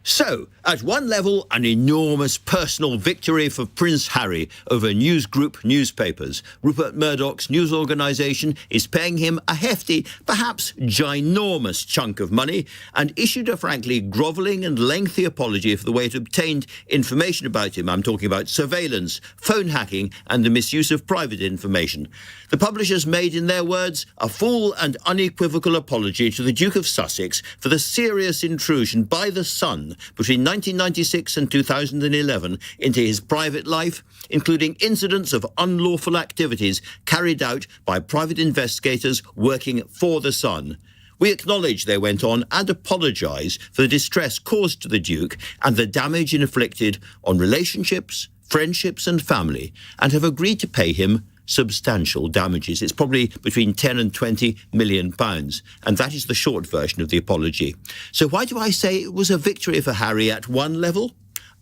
So, at one level, an enormous personal victory for Prince Harry over News Group newspapers. Rupert Murdoch's news organisation is paying him a hefty, perhaps ginormous chunk of money, and issued a frankly grovelling and lengthy apology for the way it obtained information about him. I'm talking about surveillance, phone hacking, and the misuse of private information. The publishers made, in their words, a full and unequivocal apology to the Duke of Sussex for the serious intrusion by the Sun between 1996 and 2011 into his private life, including incidents of unlawful activities carried out by private investigators working for the Sun. We acknowledge, they went on, and apologise for the distress caused to the Duke and the damage inflicted on relationships, friendships and family, and have agreed to pay him substantial damages. It's probably between 10 and 20 million pounds, and that is the short version of the apology. So why do I say it was a victory for Harry at one level?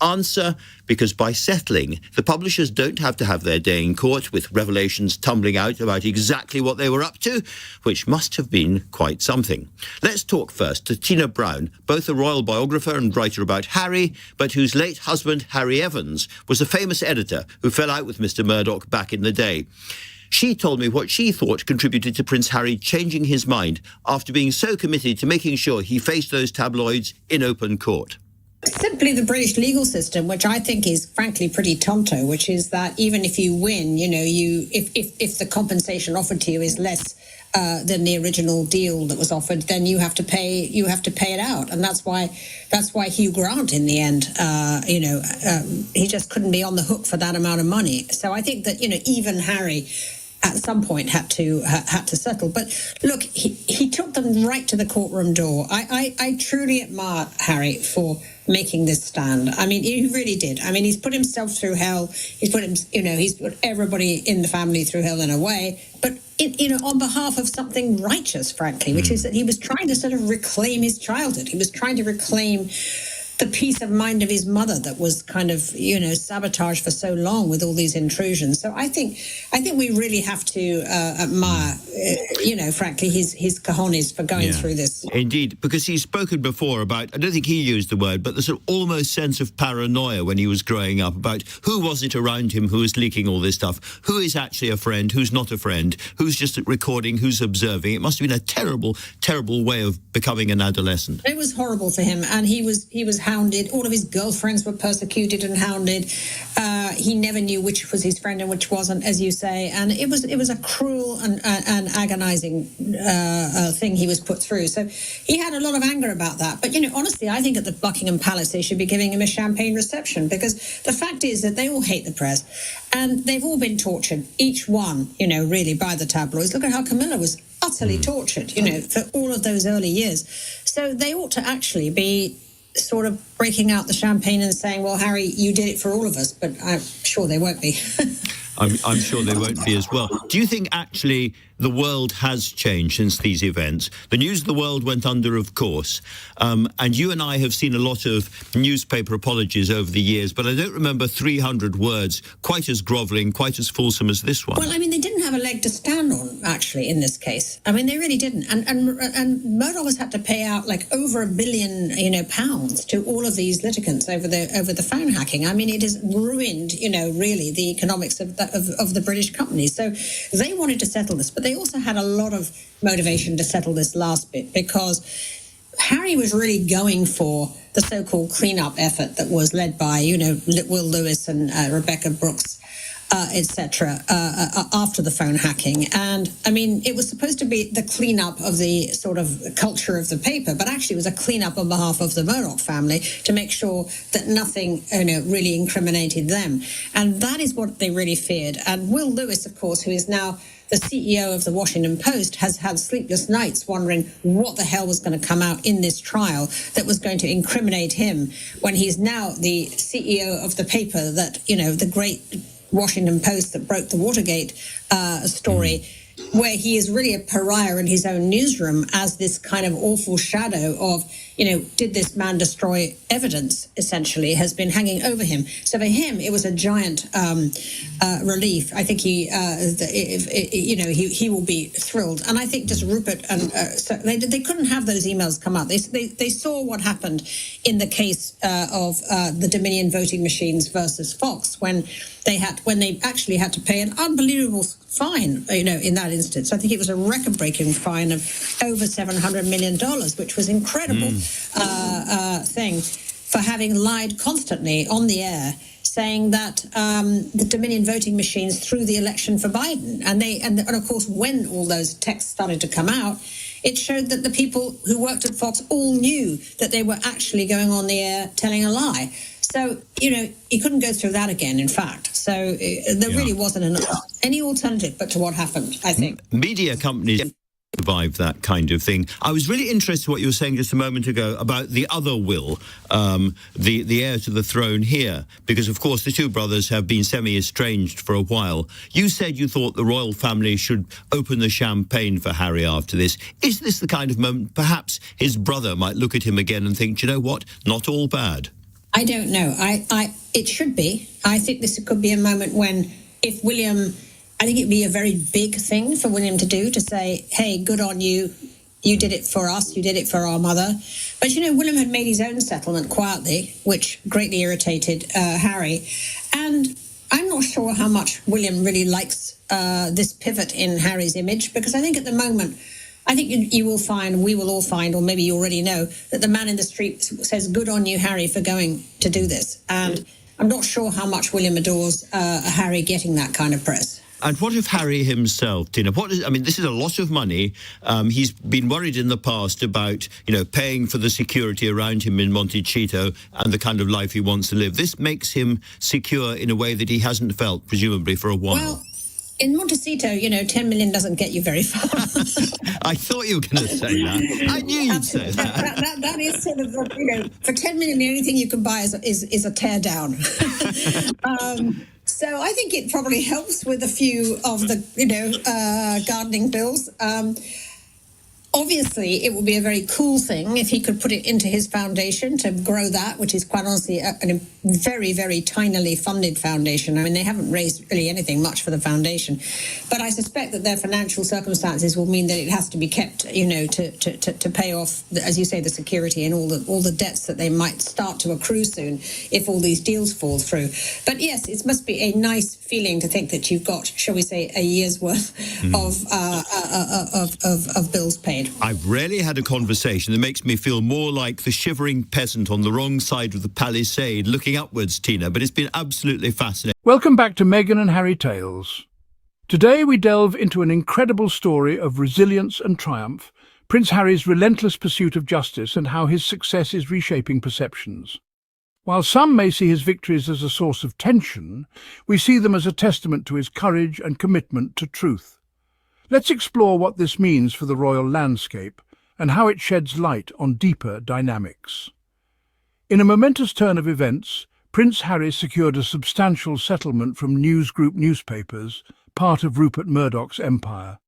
Answer, because by settling, the publishers don't have to have their day in court with revelations tumbling out about exactly what they were up to, which must have been quite something. Let's talk first to STina Brown, both a royal biographer and writer about Harry, but whose late husband, Harry Evans, was a famous editor who fell out with Mr. Murdoch back in the day. She told me what she thought contributed to Prince Harry changing his mind after being so committed to making sure he faced those tabloids in open court. Simply the British legal system, which I think is frankly pretty tonto, which is that even if you win, if the compensation offered to you is less than the original deal that was offered, then you have to pay it out. And that's why Hugh Grant in the end, he just couldn't be on the hook for that amount of money. So I think that, even Harry at some point had to settle. But look, he took them right to the courtroom door. I truly admire Harry for making this stand. I mean, he really did. I mean, he's put himself through hell. He's put everybody in the family through hell in a way. But on behalf of something righteous, frankly, which is that he was trying to sort of reclaim his childhood. He was trying to reclaim the peace of mind of his mother that was kind of, sabotaged for so long with all these intrusions. So I think we really have to admire, frankly, his cojones for going through this. Indeed, because he's spoken before about, I don't think he used the word, but the sort of almost sense of paranoia when he was growing up about who was it around him who was leaking all this stuff, who is actually a friend, who's not a friend, who's just recording, who's observing. It must have been a terrible, terrible way of becoming an adolescent. It was horrible for him, and he was hounded. All of his girlfriends were persecuted and hounded. He never knew which was his friend and which wasn't, as you say. And it was a cruel and agonizing thing he was put through. So he had a lot of anger about that. But, honestly, I think at the Buckingham Palace they should be giving him a champagne reception, because the fact is that they all hate the press and they've all been tortured, each one, really, by the tabloids. Look at how Camilla was utterly tortured, for all of those early years. So they ought to actually be sort of breaking out the champagne and saying, well, Harry, you did it for all of us, but I'm sure they won't be. I'm sure they won't be as well. Do you think actually the world has changed since these events? The news of the world went under, of course, and you and I have seen a lot of newspaper apologies over the years, but I don't remember 300 words quite as grovelling, quite as fulsome as this one. Well, I mean, they didn't have a leg to stand on, actually, in this case. I mean, they really didn't. And Murdoch has had to pay out like over £1 billion, pounds to all of these litigants over the phone hacking. I mean, it has ruined, really the economics of the British companies. So they wanted to settle this, but they also had a lot of motivation to settle this last bit, because Harry was really going for the so-called clean-up effort that was led by, Will Lewis and Rebecca Brooks, etc., after the phone hacking. And, I mean, it was supposed to be the clean-up of the sort of culture of the paper, but actually it was a clean-up on behalf of the Murdoch family to make sure that nothing, really incriminated them. And that is what they really feared. And Will Lewis, of course, who is now the CEO of the Washington Post, has had sleepless nights wondering what the hell was going to come out in this trial that was going to incriminate him, when he's now the CEO of the paper that, the great Washington Post that broke the Watergate story, where he is really a pariah in his own newsroom as this kind of awful shadow of did this man destroy evidence, essentially, has been hanging over him. So for him, it was a giant relief. I think he will be thrilled. And I think just Rupert, and so they couldn't have those emails come out. They saw what happened in the case of the Dominion voting machines versus Fox when they actually had to pay an unbelievable fine, in that instance. I think it was a record-breaking fine of over $700 million, which was incredible thing for having lied constantly on the air, saying that the Dominion voting machines threw the election for Biden. And of course, when all those texts started to come out, it showed that the people who worked at Fox all knew that they were actually going on the air telling a lie. So, he couldn't go through that again, in fact. So there really wasn't any alternative but to what happened, I think. Media companies survive that kind of thing. I was really interested in what you were saying just a moment ago about the other will, the heir to the throne here, because, of course, the two brothers have been semi-estranged for a while. You said you thought the royal family should open the champagne for Harry after this. Is this the kind of moment perhaps his brother might look at him again and think, do you know what, not all bad? I don't know. It should be. I think this could be a moment when, if William, I think it'd be a very big thing for William to do, to say, hey, good on you. You did it for us. You did it for our mother. But, William had made his own settlement quietly, which greatly irritated Harry. And I'm not sure how much William really likes this pivot in Harry's image, because I think at the moment, I think you will find, we will all find, or maybe you already know, that the man in the street says, good on you, Harry, for going to do this. And I'm not sure how much William adores Harry getting that kind of press. And what of Harry himself, Tina? This is a lot of money. He's been worried in the past about, paying for the security around him in Montecito and the kind of life he wants to live. This makes him secure in a way that he hasn't felt, presumably, for a while. Well, in Montecito, 10 million doesn't get you very far. I thought you were going to say that. I knew you'd say that. That is sort of, for 10 million, the only thing you can buy is a tear down. So I think it probably helps with a few of the, gardening bills. Obviously, it would be a very cool thing if he could put it into his foundation to grow that, which is quite honestly a very, very tinily funded foundation. I mean, they haven't raised really anything much for the foundation. But I suspect that their financial circumstances will mean that it has to be kept, to pay off, as you say, the security and all the debts that they might start to accrue soon if all these deals fall through. But yes, it must be a nice feeling to think that you've got, shall we say, a year's worth of bills paid. I've rarely had a conversation that makes me feel more like the shivering peasant on the wrong side of the palisade looking upwards, Tina, but it's been absolutely fascinating. Welcome back to Meghan and Harry Tales. Today we delve into an incredible story of resilience and triumph, Prince Harry's relentless pursuit of justice and how his success is reshaping perceptions. While some may see his victories as a source of tension, we see them as a testament to his courage and commitment to truth. Let's explore what this means for the royal landscape and how it sheds light on deeper dynamics. In a momentous turn of events, Prince Harry secured a substantial settlement from News Group newspapers, part of Rupert Murdoch's empire.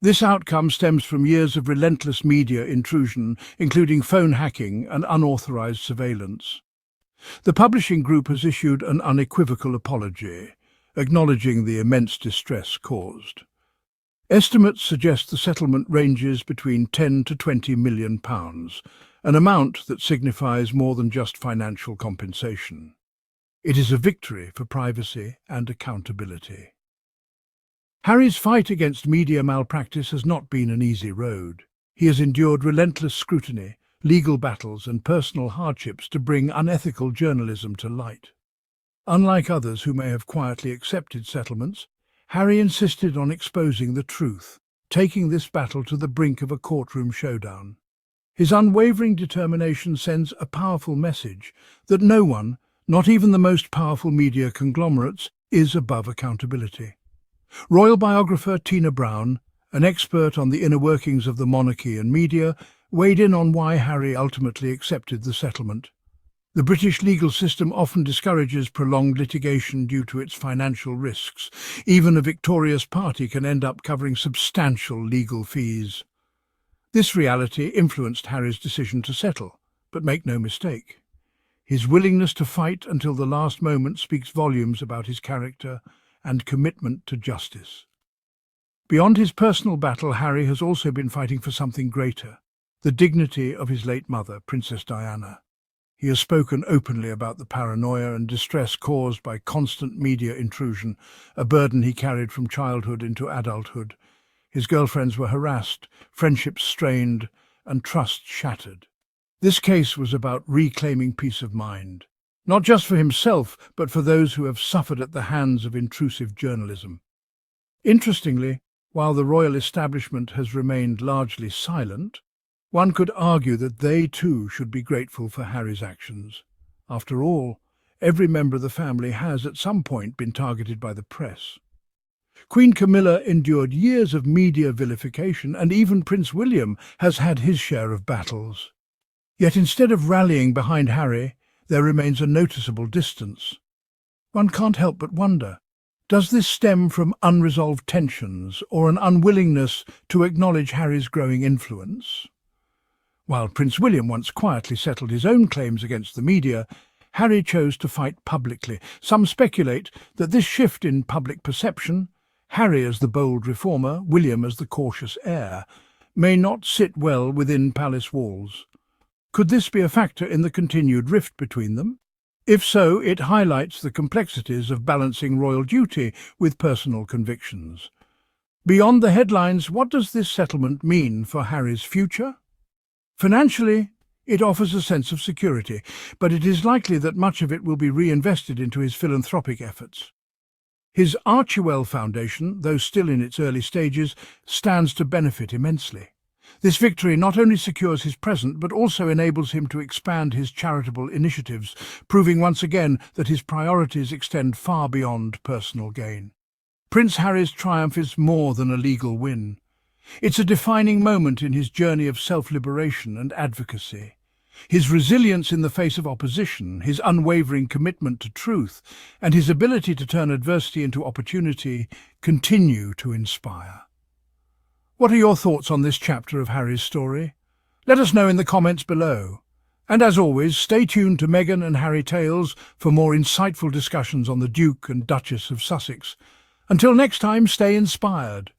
This outcome stems from years of relentless media intrusion, including phone hacking and unauthorized surveillance. The publishing group has issued an unequivocal apology, acknowledging the immense distress caused. Estimates suggest the settlement ranges between £10 to £20 million, an amount that signifies more than just financial compensation. It is a victory for privacy and accountability. Harry's fight against media malpractice has not been an easy road. He has endured relentless scrutiny, legal battles and personal hardships to bring unethical journalism to light. Unlike others who may have quietly accepted settlements, Harry insisted on exposing the truth, taking this battle to the brink of a courtroom showdown. His unwavering determination sends a powerful message that no one, not even the most powerful media conglomerates, is above accountability. Royal biographer STina Brown, an expert on the inner workings of the monarchy and media, weighed in on why Harry ultimately accepted the settlement. The British legal system often discourages prolonged litigation due to its financial risks. Even a victorious party can end up covering substantial legal fees. This reality influenced Harry's decision to settle, but make no mistake, his willingness to fight until the last moment speaks volumes about his character and commitment to justice. Beyond his personal battle, Harry has also been fighting for something greater, the dignity of his late mother, Princess Diana. He has spoken openly about the paranoia and distress caused by constant media intrusion, a burden he carried from childhood into adulthood. His girlfriends were harassed, friendships strained, and trust shattered. This case was about reclaiming peace of mind, not just for himself, but for those who have suffered at the hands of intrusive journalism. Interestingly, while the royal establishment has remained largely silent, one could argue that they too should be grateful for Harry's actions. After all, every member of the family has at some point been targeted by the press. Queen Camilla endured years of media vilification, and even Prince William has had his share of battles. Yet instead of rallying behind Harry, there remains a noticeable distance. One can't help but wonder, does this stem from unresolved tensions or an unwillingness to acknowledge Harry's growing influence? While Prince William once quietly settled his own claims against the media, Harry chose to fight publicly. Some speculate that this shift in public perception, Harry as the bold reformer, William as the cautious heir, may not sit well within palace walls. Could this be a factor in the continued rift between them? If so, it highlights the complexities of balancing royal duty with personal convictions. Beyond the headlines, what does this settlement mean for Harry's future? Financially, it offers a sense of security, but it is likely that much of it will be reinvested into his philanthropic efforts. His Archewell Foundation, though still in its early stages, stands to benefit immensely. This victory not only secures his present, but also enables him to expand his charitable initiatives, proving once again that his priorities extend far beyond personal gain. Prince Harry's triumph is more than a legal win. It's a defining moment in his journey of self-liberation and advocacy. His resilience in the face of opposition, his unwavering commitment to truth, and his ability to turn adversity into opportunity continue to inspire. What are your thoughts on this chapter of Harry's story? Let us know in the comments below. And as always, stay tuned to Meghan and Harry Tales for more insightful discussions on the Duke and Duchess of Sussex. Until next time, stay inspired.